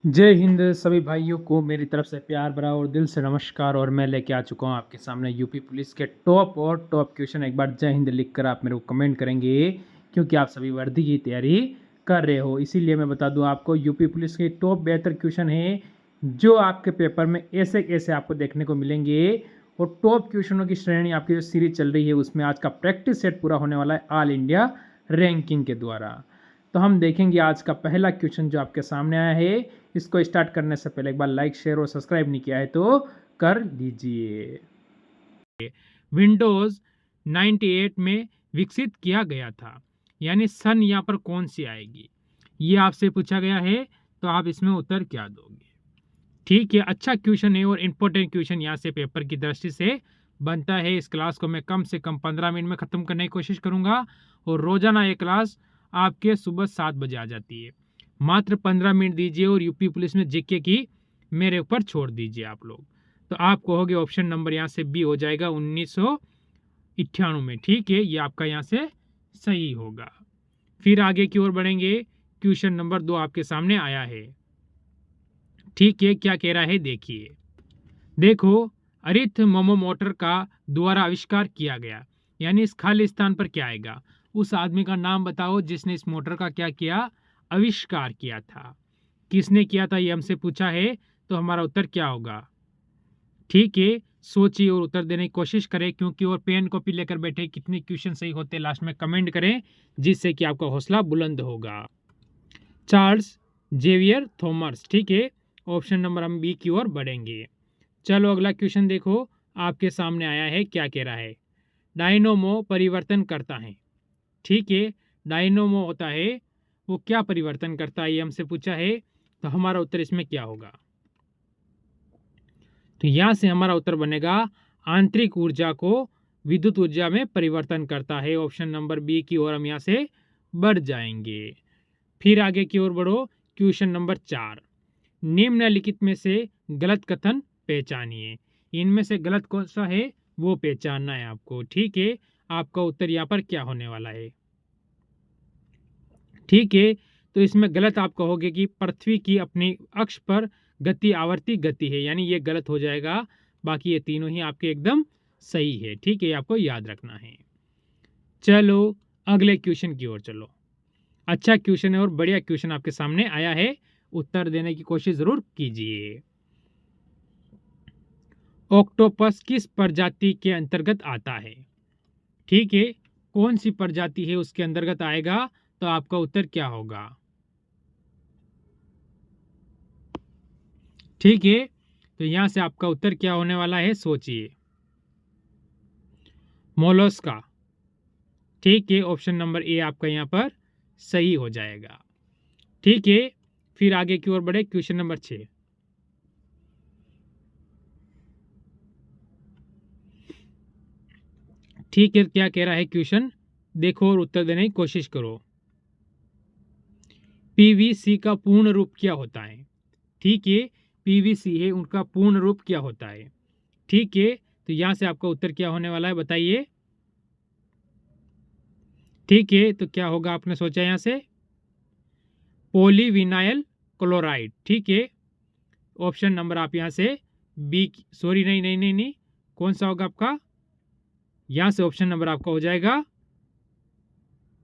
जय हिंद सभी भाइयों को मेरी तरफ से प्यार भरा और दिल से नमस्कार। और मैं लेके आ चुका हूँ आपके सामने यूपी पुलिस के टॉप क्वेश्चन। एक बार जय हिंद लिखकर आप मेरे को कमेंट करेंगे, क्योंकि आप सभी वर्दी की तैयारी कर रहे हो। इसीलिए मैं बता दूं आपको, यूपी पुलिस के टॉप बेहतर क्वेश्चन है जो आपके पेपर में ऐसे कैसे आपको देखने को मिलेंगे। और टॉप क्वेश्चनों की श्रेणी आपकी जो सीरीज चल रही है उसमें आज का प्रैक्टिस सेट पूरा होने वाला है ऑल इंडिया रैंकिंग के द्वारा। तो हम देखेंगे आज का पहला क्वेश्चन जो आपके सामने आया है। इसको स्टार्ट करने से पहले एक बार लाइक शेयर और सब्सक्राइब नहीं किया है तो कर लीजिए। विंडोज 98 में विकसित किया गया था, यानी सन यहाँ पर कौन सी आएगी, ये आपसे पूछा गया है। तो आप इसमें उत्तर क्या दोगे? ठीक है, अच्छा क्वेश्चन है और इम्पोर्टेंट क्वेश्चन यहाँ से पेपर की दृष्टि से बनता है। इस क्लास को मैं कम से कम 15 मिनट में ख़त्म करने की कोशिश करूँगा और रोज़ाना ये क्लास आपके सुबह 7 बजे आ जाती है। मात्र 15 मिनट दीजिए और यूपी पुलिस में जीके की मेरे ऊपर छोड़ दीजिए आप लोग। तो आप कहोगे ऑप्शन नंबर यहाँ से बी हो जाएगा 1998 में। ठीक है, ये आपका यहाँ से सही होगा। फिर आगे की ओर बढ़ेंगे। क्वेश्चन नंबर 2 आपके सामने आया है। ठीक है, क्या कह रहा है देखिए। देखो, अरिथ मोमोमोटर का द्वारा आविष्कार किया गया, यानी इस खाली स्थान पर क्या आएगा? उस आदमी का नाम बताओ जिसने इस मोटर का क्या किया, आविष्कार किया था। किसने किया था ये हमसे पूछा है, तो हमारा उत्तर क्या होगा? ठीक है, सोचिए और उत्तर देने की कोशिश करें, क्योंकि और पेन कॉपी लेकर बैठे कितने क्वेश्चन सही होते लास्ट में कमेंट करें, जिससे कि आपका हौसला बुलंद होगा। Charles Xavier Thomas. ठीक है, ऑप्शन नंबर हम बी की ओर बढ़ेंगे। चलो अगला क्वेश्चन देखो, आपके सामने आया है। क्या कह रहा है? डायनोमो परिवर्तन करता है। ठीक है, डायनोमो होता है वो क्या परिवर्तन करता है, ये हमसे पूछा है। तो हमारा उत्तर इसमें क्या होगा? तो यहाँ से हमारा उत्तर बनेगा आंतरिक ऊर्जा को विद्युत ऊर्जा में परिवर्तन करता है। ऑप्शन नंबर बी की ओर हम यहाँ से बढ़ जाएंगे। फिर आगे की ओर बढ़ो। क्वेश्चन नंबर 4, निम्नलिखित में से गलत कथन पहचानिए। इनमें से गलत कौन सा है वो पहचानना है आपको। ठीक है, आपका उत्तर यहाँ पर क्या होने वाला है? ठीक है, तो इसमें गलत आप कहोगे कि पृथ्वी की अपनी अक्ष पर गति आवर्ती गति है, यानी ये गलत हो जाएगा। बाकी ये तीनों ही आपके एकदम सही है। ठीक है, आपको याद रखना है। चलो अगले क्वेश्चन की ओर चलो। अच्छा क्वेश्चन है और बढ़िया क्वेश्चन आपके सामने आया है, उत्तर देने की कोशिश जरूर कीजिए। ऑक्टोपस किस प्रजाति के अंतर्गत आता है? ठीक है, कौन सी प्रजाति है उसके अंतर्गत आएगा? तो आपका उत्तर क्या होगा? ठीक है, तो यहां से आपका उत्तर क्या होने वाला है, सोचिए। मोलस्का। ठीक है, ऑप्शन नंबर ए आपका यहां पर सही हो जाएगा। ठीक है, फिर आगे की ओर बढ़े। क्वेश्चन नंबर 6, ठीक है, क्या कह रहा है क्वेश्चन देखो और उत्तर देने की कोशिश करो। पीवीसी का पूर्ण रूप क्या होता है? ठीक है, पीवीसी है उनका पूर्ण रूप क्या होता है? ठीक है, तो यहां से आपका उत्तर क्या होने वाला है बताइए। ठीक है, तो क्या होगा आपने सोचा यहां से? Polyvinyl chloride. ठीक है, ऑप्शन नंबर आप यहां से बी, सॉरी नहीं नहीं नहीं नहीं, कौन सा होगा आपका? यहां से ऑप्शन नंबर आपका हो जाएगा,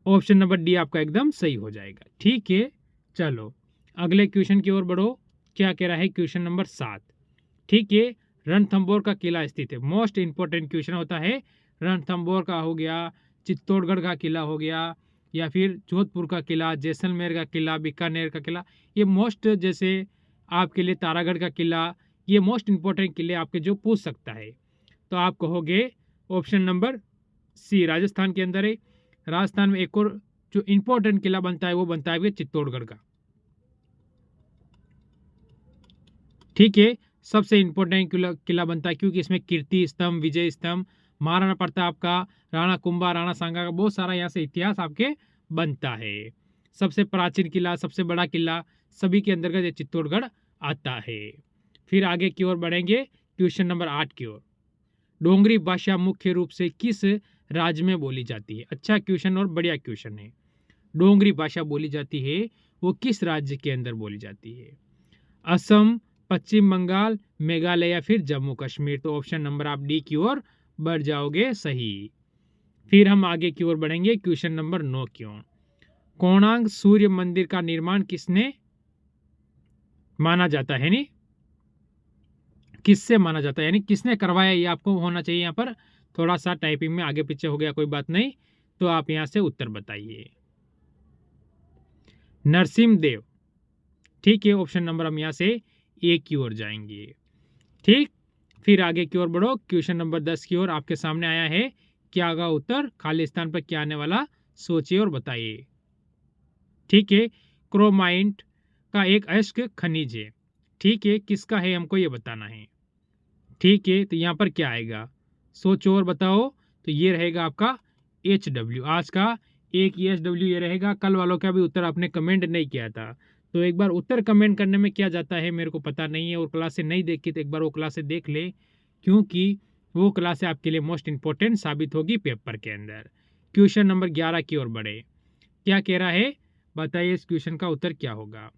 ऑप्शन नंबर डी आपका एकदम सही हो जाएगा। ठीक है, चलो अगले क्वेश्चन की ओर बढ़ो। क्या कह रहा है क्वेश्चन नंबर 7? ठीक है, रणथंबोर का किला स्थित है। मोस्ट इंपॉर्टेंट क्वेश्चन होता है। रणथंबोर का हो गया, चित्तौड़गढ़ का किला हो गया, या फिर जोधपुर का किला, जैसलमेर का किला, बीकानेर का किला। ये मोस्ट, जैसे आपके लिए तारागढ़ का किला, ये मोस्ट इंपॉर्टेंट किले आपके जो पूछ सकता है। तो आप कहोगे ऑप्शन नंबर सी राजस्थान के अंदर है। राजस्थान में एक और जो इंपॉर्टेंट किला बनता है वो बनता है चित्तौड़गढ़ का। ठीक है, सबसे इंपॉर्टेंट किला बनता है, क्योंकि इसमें कीर्ति स्तंभ, विजय स्तंभ, महाराणा प्रताप का, राणा कुंभा, राणा सांगा का बहुत सारा यहाँ से इतिहास आपके बनता है। सबसे प्राचीन किला, सबसे बड़ा किला, सभी के अंतर्गत ये चित्तौड़गढ़ आता है। फिर आगे की ओर बढ़ेंगे। क्वेश्चन नंबर 8 की ओर। डोंगरी भाषा मुख्य रूप से किस राज्य में बोली जाती है? अच्छा क्वेश्चन और बढ़िया क्वेश्चन है। डोंगरी भाषा बोली जाती है वो किस राज्य के अंदर बोली जाती है? असम, पश्चिम बंगाल, मेघालय या फिर जम्मू कश्मीर। तो ऑप्शन नंबर आप डी की ओर बढ़ जाओगे सही। फिर हम आगे की ओर बढ़ेंगे क्वेश्चन नंबर 9 की ओर। कोणार्क सूर्य मंदिर का निर्माण किसने माना जाता है, यानी किससे माना जाता है, यानी किसने करवाया, ये आपको होना चाहिए। यहाँ पर थोड़ा सा टाइपिंग में आगे पीछे हो गया, कोई बात नहीं। तो आप यहाँ से उत्तर बताइए। नरसिम्हदेव। ठीक है, ऑप्शन नंबर हम यहाँ से ए की ओर जाएंगे। ठीक, फिर आगे की ओर बढ़ो। क्वेश्चन नंबर 10 की ओर आपके सामने आया है, क्या होगा उत्तर, खाली स्थान पर क्या आने वाला, सोचिए और बताइए। ठीक है, क्रोमाइट का एक अयस्क खनिज है। ठीक है, किसका है हमको ये बताना है। ठीक है, तो यहाँ पर क्या आएगा, सोचो और बताओ। तो ये रहेगा आपका HW। आज का एक HW ये रहेगा। कल वालों का भी उत्तर आपने कमेंट नहीं किया था, तो एक बार उत्तर कमेंट करने में क्या जाता है मेरे को पता नहीं है, और क्लासें नहीं देखी तो एक बार वो क्लासें देख ले, क्योंकि वो क्लासें आपके लिए मोस्ट इंपॉर्टेंट साबित होगी पेपर के अंदर। क्वेश्चन नंबर 11 की ओर बढ़े। क्या कह रहा है, बताइए इस क्वेश्चन का उत्तर क्या होगा।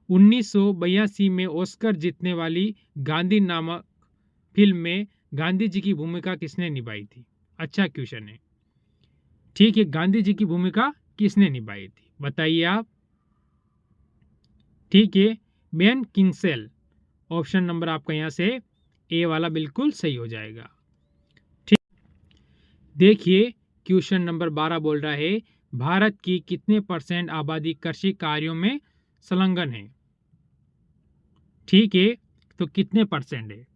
1982 में ऑस्कर जीतने वाली गांधी नामक फिल्म में गांधी जी की भूमिका किसने निभाई थी। अच्छा क्वेश्चन है। ठीक है, गांधी जी की भूमिका किसने निभाई थी, बताइए आप। ठीक है, बेन किंगसेल। ऑप्शन नंबर आपका यहाँ से ए वाला बिल्कुल सही हो जाएगा। ठीक, देखिए क्वेश्चन नंबर 12 बोल रहा है, भारत की कितने % आबादी कृषि कार्यों में संलग्न है। ठीक है, तो कितने % है,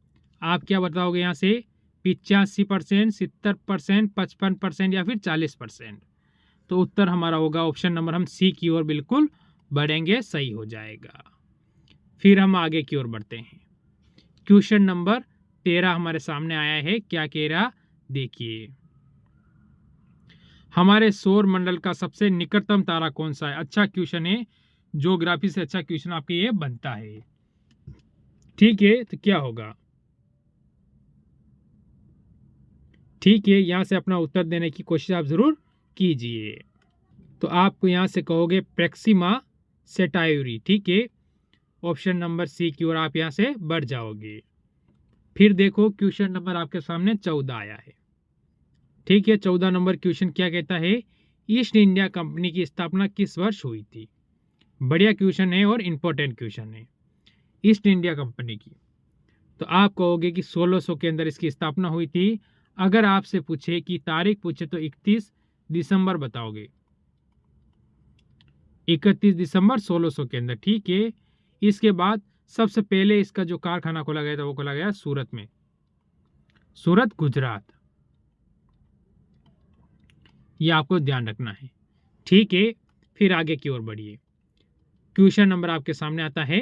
आप क्या बताओगे यहाँ से, 85%, 70%, 55% या फिर 40%। तो उत्तर हमारा होगा ऑप्शन नंबर, हम सी की ओर बिल्कुल बढ़ेंगे, सही हो जाएगा। फिर हम आगे की ओर बढ़ते हैं। क्वेश्चन नंबर 13 हमारे सामने आया है, क्या कह रहा देखिए। हमारे सौर मंडल का सबसे निकटतम तारा कौन सा है। अच्छा क्वेश्चन है, ज्योग्राफी से अच्छा क्वेश्चन आपके ये बनता है। ठीक है, तो क्या होगा। ठीक है, यहां से अपना उत्तर देने की कोशिश आप जरूर कीजिए। तो आपको यहां से कहोगे प्रेक्सिमा सेटायूरी। ठीक है, ऑप्शन नंबर सी की ओर आप यहां से बढ़ जाओगे। फिर देखो क्वेश्चन नंबर आपके सामने 14 आया है। ठीक है, 14 नंबर क्वेश्चन क्या कहता है, ईस्ट इंडिया कंपनी की स्थापना किस वर्ष हुई थी। बढ़िया क्वेश्चन है और इंपॉर्टेंट क्वेश्चन है। ईस्ट इंडिया कंपनी की, तो आप कहोगे कि 1600 के अंदर इसकी स्थापना हुई थी। अगर आपसे पूछे कि तारीख पूछे तो 31 दिसंबर बताओगे, 31 दिसंबर 1600 के अंदर। ठीक है, इसके बाद सबसे पहले इसका जो कारखाना खोला गया था वो खोला गया सूरत में, सूरत गुजरात, ये आपको ध्यान रखना है। ठीक है, फिर आगे की ओर बढ़िए। क्वेश्चन नंबर आपके सामने आता है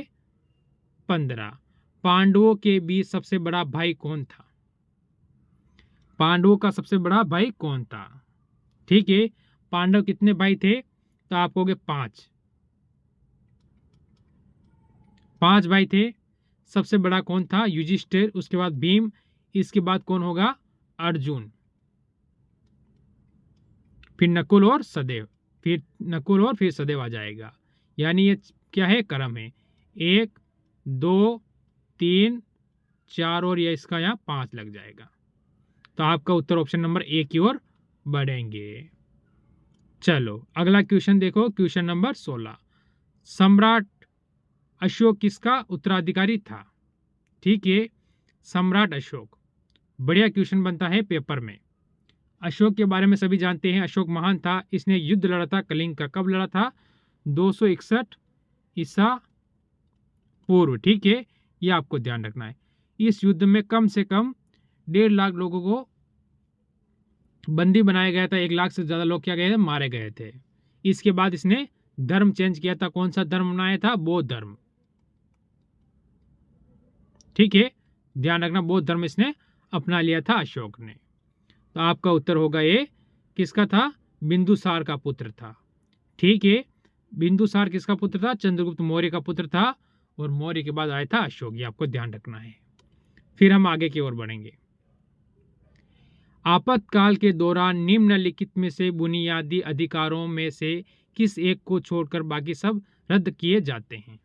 15, पांडवों के बीच सबसे बड़ा भाई कौन था। पांडवों का सबसे बड़ा भाई कौन था। ठीक है, पांडव कितने भाई थे, तो आप कहोगे 5 भाई थे। सबसे बड़ा कौन था, युधिष्ठिर, उसके बाद भीम, इसके बाद कौन होगा, अर्जुन, फिर नकुल और सदैव, फिर नकुल और फिर सदैव आ जाएगा। यानी ये क्या है, क्रम है, 1 2 3 4 और ये इसका यहाँ 5 लग जाएगा। तो आपका उत्तर ऑप्शन नंबर ए की ओर बढ़ेंगे। चलो अगला क्वेश्चन देखो, क्वेश्चन नंबर 16, सम्राट अशोक किसका उत्तराधिकारी था। ठीक है, सम्राट अशोक, बढ़िया क्वेश्चन बनता है पेपर में। अशोक के बारे में सभी जानते हैं, अशोक महान था, इसने युद्ध लड़ा था कलिंग का। कब लड़ा था, 261 ईसा पूर्व। ठीक है, ये आपको ध्यान रखना है। इस युद्ध में कम से कम 1.5 लाख लोगों को बंदी बनाया गया था, 1 लाख से ज्यादा लोग क्या गए थे, मारे गए थे। इसके बाद इसने धर्म चेंज किया था, कौन सा धर्म बनाया था, बौद्ध धर्म। ठीक है, ध्यान रखना, बौद्ध धर्म इसने अपना लिया था अशोक ने। तो आपका उत्तर होगा ये, किसका था, बिंदुसार का पुत्र था। ठीक है, बिंदुसार किसका पुत्र था, चंद्रगुप्त मौर्य का पुत्र था, और मौर्य के बाद आया था अशोक, ये आपको ध्यान रखना है। फिर हम आगे की ओर बढ़ेंगे। आपातकाल के दौरान निम्नलिखित में से बुनियादी अधिकारों में से किस एक को छोड़कर बाकी सब रद्द किए जाते हैं।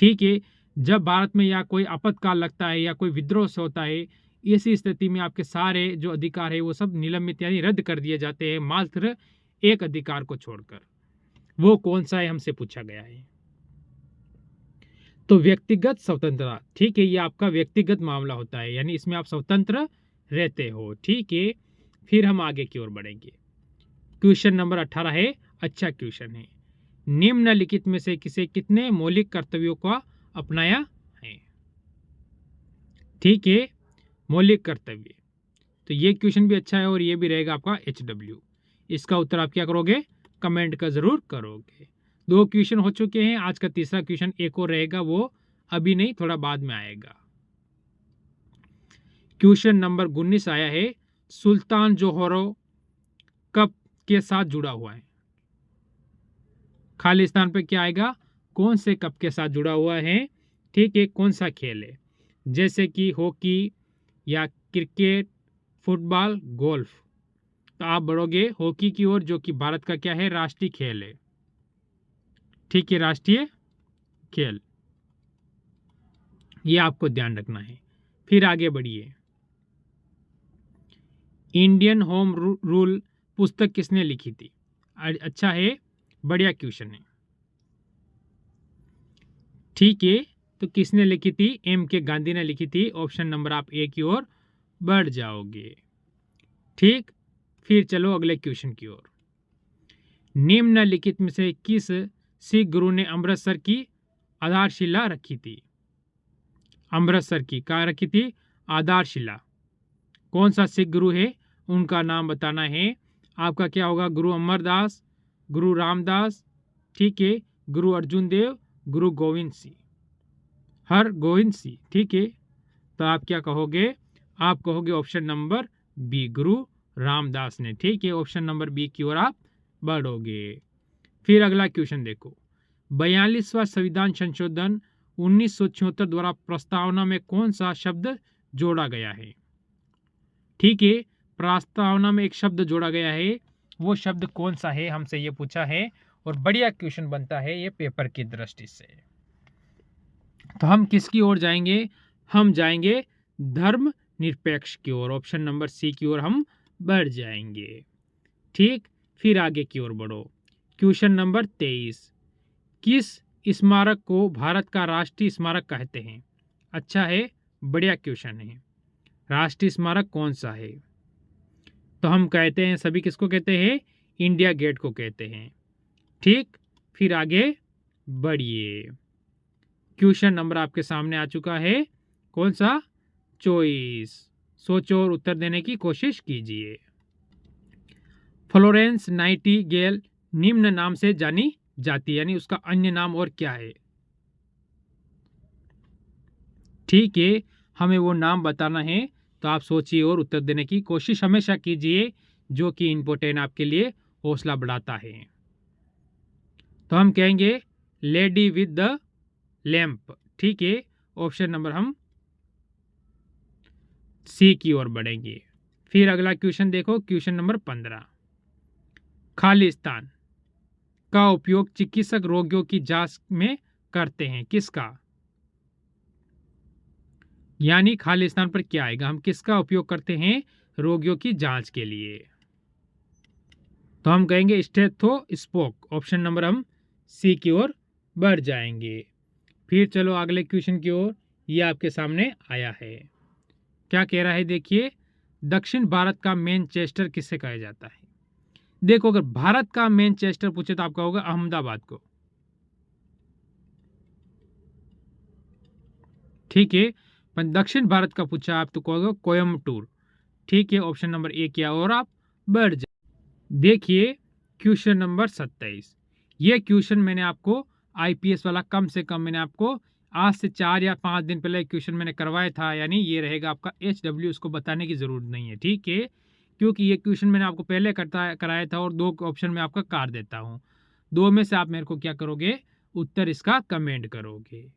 ठीक है, जब भारत में या कोई आपातकाल लगता है या कोई विद्रोह से होता है, ऐसी स्थिति में आपके सारे जो अधिकार है वो सब निलंबित यानी रद्द कर दिए जाते हैं, मात्र एक अधिकार को छोड़कर। वो कौन सा है हमसे पूछा गया है। तो व्यक्तिगत स्वतंत्रता, ठीक है, ये आपका व्यक्तिगत मामला होता है, यानी इसमें आप स्वतंत्र रहते हो। ठीक है, फिर हम आगे की ओर बढ़ेंगे। क्वेश्चन नंबर 18 है, अच्छा क्वेश्चन है। निम्नलिखित में से किसे कितने मौलिक कर्तव्यों का अपनाया है। ठीक है, मौलिक कर्तव्य, तो ये क्वेश्चन भी अच्छा है और ये भी रहेगा आपका HW। इसका उत्तर आप क्या करोगे, कमेंट का जरूर करोगे। 2 क्वेश्चन हो चुके हैं, आज का तीसरा क्वेश्चन एक और रहेगा, वो अभी नहीं थोड़ा बाद में आएगा। क्वेश्चन नंबर 19 आया है, सुल्तान जोहरो कब के साथ जुड़ा हुआ है। खाली स्थान पे क्या आएगा, कौन से कप के साथ जुड़ा हुआ है। ठीक है, कौन सा खेल है, जैसे कि हॉकी या क्रिकेट, फुटबॉल, गोल्फ। तो आप बढ़ोगे हॉकी की ओर, जो कि भारत का क्या है, राष्ट्रीय खेल है। ठीक है, राष्ट्रीय खेल, ये आपको ध्यान रखना है। फिर आगे बढ़िए। इंडियन होम रूल पुस्तक किसने लिखी थी। अच्छा है, बढ़िया क्वेश्चन है। ठीक है, तो किसने लिखी थी, MK गांधी ने लिखी थी। ऑप्शन नंबर आप A की ओर बढ़ जाओगे। ठीक, फिर चलो अगले क्वेश्चन की ओर। निम्नलिखित में से किस सिख गुरु ने अमृतसर की आधारशिला रखी थी। अमृतसर की क्या रखी थी, आधारशिला। कौन सा सिख गुरु है, उनका नाम बताना है। आपका क्या होगा, गुरु अमरदास, गुरु रामदास, ठीक है, गुरु अर्जुन देव, गुरु गोविंद सिंह, हर गोविंद सिंह। ठीक है, तो आप क्या कहोगे, आप कहोगे ऑप्शन नंबर B, गुरु रामदास ने। ठीक है, ऑप्शन नंबर B की ओर आप बढ़ोगे। फिर अगला क्वेश्चन देखो, 42वां संविधान संशोधन 1976 द्वारा प्रस्तावना में कौन सा शब्द जोड़ा गया है। ठीक है, प्रस्तावना में एक शब्द जोड़ा गया है, वो शब्द कौन सा है, हमसे ये पूछा है और बढ़िया क्वेश्चन बनता है ये पेपर की दृष्टि से। तो हम किसकी ओर जाएंगे, हम जाएंगे धर्म निरपेक्ष की ओर। ऑप्शन नंबर C की ओर हम बढ़ जाएंगे। ठीक, फिर आगे की ओर बढ़ो। क्वेश्चन नंबर 23, किस स्मारक को भारत का राष्ट्रीय स्मारक कहते हैं। अच्छा है, बढ़िया क्वेश्चन है। राष्ट्रीय स्मारक कौन सा है, तो हम कहते हैं सभी किसको कहते हैं, इंडिया गेट को कहते हैं। ठीक, फिर आगे बढ़िए। क्वेश्चन नंबर आपके सामने आ चुका है, कौन सा, 24। सोचो और उत्तर देने की कोशिश कीजिए। फ्लोरेंस नाइटिंगेल निम्न नाम से जानी जाती है, यानी उसका अन्य नाम और क्या है। ठीक है, हमें वो नाम बताना है, तो आप सोचिए और उत्तर देने की कोशिश हमेशा कीजिए, जो कि इम्पोर्टेंट आपके लिए हौसला बढ़ाता है। तो हम कहेंगे लेडी विद द लैंप। ठीक है, ऑप्शन नंबर हम C की ओर बढ़ेंगे। फिर अगला क्वेश्चन देखो, क्वेश्चन नंबर 15, खालिस्तान का उपयोग चिकित्सक रोगियों की जांच में करते हैं, किसका, यानी खालिस्तान पर क्या आएगा, हम किसका उपयोग करते हैं रोगियों की जांच के लिए। तो हम कहेंगे स्टेथोस्कोप। ऑप्शन नंबर हम C की ओर बढ़ जाएंगे। फिर चलो अगले क्वेश्चन की ओर, ये आपके सामने आया है, क्या कह रहा है, देखिए, दक्षिण भारत का मैनचेस्टर किसे कहा जाता है। देखो, अगर भारत का मैनचेस्टर पूछे तो आपका होगा अहमदाबाद को। ठीक है, पर दक्षिण भारत का पूछा आप तो कहोगे कोयम्बटूर। ठीक है, ऑप्शन नंबर A किया और आप बढ़ जाए। देखिए क्वेश्चन नंबर 27, ये क्वेश्चन मैंने आपको IPS वाला कम से कम मैंने आपको आज से 4 या 5 दिन पहले क्वेश्चन मैंने करवाया था, यानी ये रहेगा आपका HW, उसको बताने की जरूरत नहीं है। ठीक है, क्योंकि ये क्वेश्चन मैंने आपको पहले कराया था और 2 ऑप्शन में आपका कार देता हूँ, 2 में से आप मेरे को क्या करोगे, उत्तर इसका कमेंट करोगे।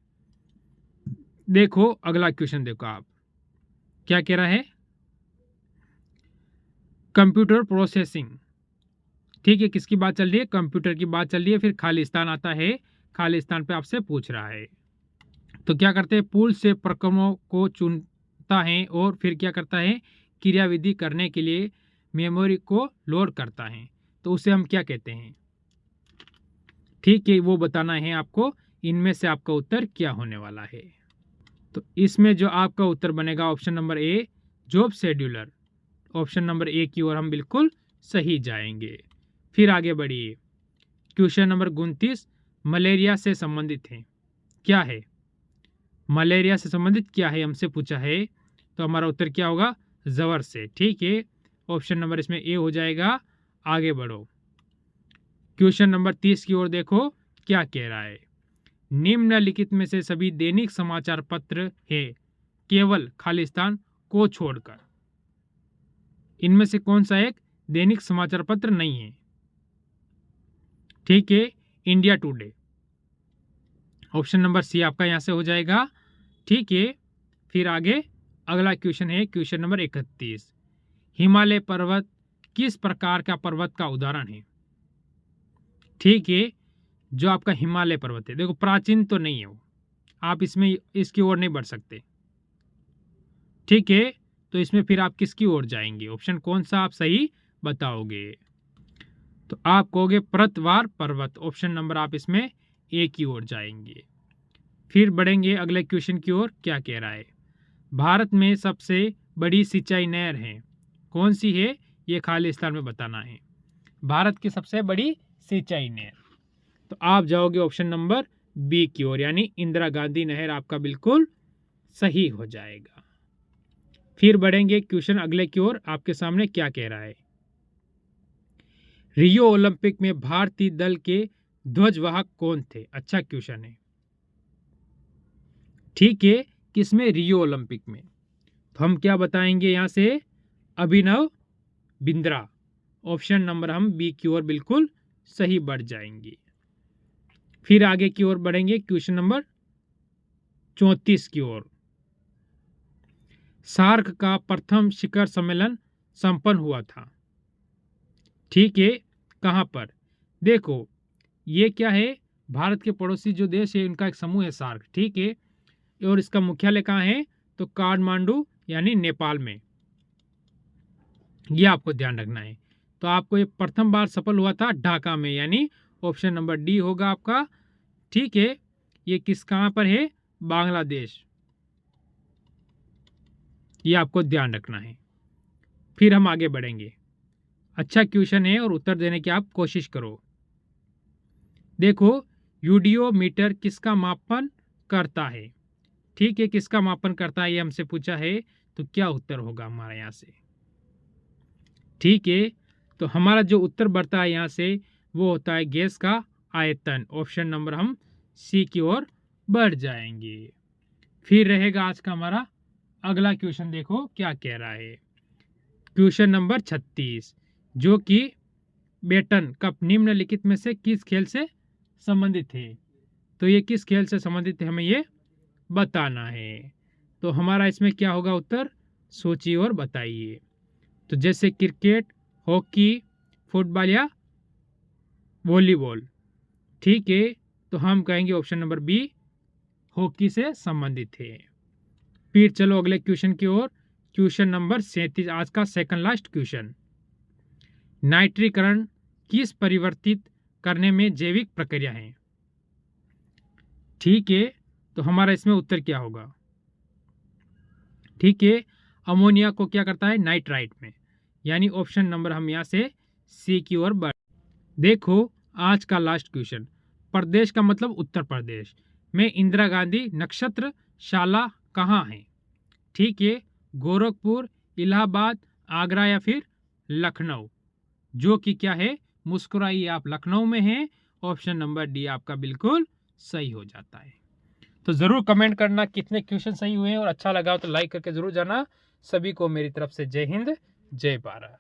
देखो अगला क्वेश्चन देखो, आप क्या कह रहा है, कंप्यूटर प्रोसेसिंग। ठीक है, किसकी बात चल रही है, कंप्यूटर की बात चल रही है। फिर खालिस्तान आता है, खालिस्तान पे आपसे पूछ रहा है। तो क्या करते हैं, पूल से प्रक्रमों को चुनता है और फिर क्या करता है, क्रियाविधि करने के लिए मेमोरी को लोड करता है, तो उसे हम क्या कहते हैं। ठीक है, वो बताना है आपको। इनमें से आपका उत्तर क्या होने वाला है। तो इसमें जो आपका उत्तर बनेगा option number A, job scheduler. Option number A की ओर हम बिल्कुल सही जाएंगे। फिर आगे बढ़िए, क्वेश्चन नंबर 29 मलेरिया से संबंधित है, क्या है, मलेरिया से संबंधित क्या है हमसे पूछा है, तो हमारा उत्तर क्या होगा, जवर से। ठीक है, ऑप्शन नंबर इसमें ए हो जाएगा। आगे बढ़ो, क्वेश्चन नंबर 30 की ओर देखो क्या कह रहा है। निम्नलिखित में से सभी दैनिक समाचार पत्र है केवल खालिस्तान को छोड़कर। इनमें से कौन सा एक दैनिक समाचार पत्र नहीं है। ठीक है, India Today. Option number C आपका यहां से हो जाएगा। ठीक है, फिर आगे अगला क्वेश्चन है क्वेश्चन नंबर 31, हिमालय पर्वत किस प्रकार का पर्वत का उदाहरण है। ठीक है, जो आपका हिमालय पर्वत है, देखो प्राचीन तो नहीं है वो, आप इसमें इसकी ओर नहीं बढ़ सकते। ठीक है, तो इसमें फिर आप किसकी ओर जाएंगे, ऑप्शन कौन सा आप सही बताओगे। तो आप कहोगे प्रतवार पर्वत। ऑप्शन नंबर आप इसमें ए की ओर जाएंगे। फिर बढ़ेंगे अगले क्वेश्चन की ओर, क्या कह रहा है, भारत में सबसे बड़ी सिंचाई नहर है, कौन सी है, ये खालिस्तान में बताना है। भारत की सबसे बड़ी सिंचाई नहर, तो आप जाओगे ऑप्शन नंबर बी की ओर, यानी इंदिरा गांधी नहर आपका बिल्कुल सही हो जाएगा। फिर बढ़ेंगे क्वेश्चन अगले की ओर, आपके सामने क्या कह रहा है, रियो ओलंपिक में भारतीय दल के ध्वजवाहक कौन थे। अच्छा क्वेश्चन है। ठीक है, किसमें, रियो ओलंपिक में। तो हम क्या बताएंगे यहां से, अभिनव बिंद्रा। ऑप्शन नंबर हम बी की ओर बिल्कुल सही बढ़ जाएंगे। फिर आगे की ओर बढ़ेंगे क्वेश्चन नंबर 34 की ओर, सार्क का प्रथम शिखर सम्मेलन संपन्न हुआ था। ठीक है, कहां पर, देखो ये क्या है, भारत के पड़ोसी जो देश है उनका एक समूह है सार्क। ठीक है, और इसका मुख्यालय कहाँ है, तो काठमांडू यानी नेपाल में, ये आपको ध्यान रखना है। तो आपको ये प्रथम बार सफल हुआ था ढाका में, यानी ऑप्शन नंबर डी होगा आपका। ठीक है, ये किस कहां पर है, बांग्लादेश, ये आपको ध्यान रखना है। फिर हम आगे बढ़ेंगे। अच्छा क्वेश्चन है और उत्तर देने की आप कोशिश करो। देखो, यूडियोमीटर किसका मापन करता है। ठीक है, किसका मापन करता है ये हमसे पूछा है, तो क्या उत्तर होगा हमारा यहां से। ठीक है, तो हमारा जो उत्तर बढ़ता है यहां से वो होता है गैस का आयतन। ऑप्शन नंबर हम सी की ओर बढ़ जाएंगे। फिर रहेगा आज का हमारा अगला क्वेश्चन, देखो क्या कह रहा है, क्वेश्चन नंबर 36, जो कि बेटन कप निम्नलिखित में से किस खेल से संबंधित है। तो ये किस खेल से संबंधित है हमें ये बताना है। तो हमारा इसमें क्या होगा उत्तर, सोचिए और बताइए। तो जैसे क्रिकेट, हॉकी, फुटबॉल या वॉलीबॉल। ठीक है, तो हम कहेंगे ऑप्शन नंबर बी, हॉकी से संबंधित है। फिर चलो अगले क्वेश्चन की ओर, क्वेश्चन नंबर 37, आज का सेकंड लास्ट क्वेश्चन, नाइट्रीकरण किस परिवर्तित करने में जैविक प्रक्रिया है। ठीक है, तो हमारा इसमें उत्तर क्या होगा। ठीक है, अमोनिया को क्या करता है, नाइट्राइट में, यानी ऑप्शन नंबर हम यहां से सी की ओर बढ़। देखो आज का लास्ट क्वेश्चन, प्रदेश का मतलब उत्तर प्रदेश में इंदिरा गांधी नक्षत्र शाला कहाँ है। ठीक है, गोरखपुर, इलाहाबाद, आगरा या फिर लखनऊ, जो कि क्या है, मुस्कुराइए आप लखनऊ में है। ऑप्शन नंबर डी आपका बिल्कुल सही हो जाता है। तो ज़रूर कमेंट करना कितने क्वेश्चन सही हुए हैं, और अच्छा लगा तो लाइक करके ज़रूर जाना। सभी को मेरी तरफ से जय हिंद, जय भारत।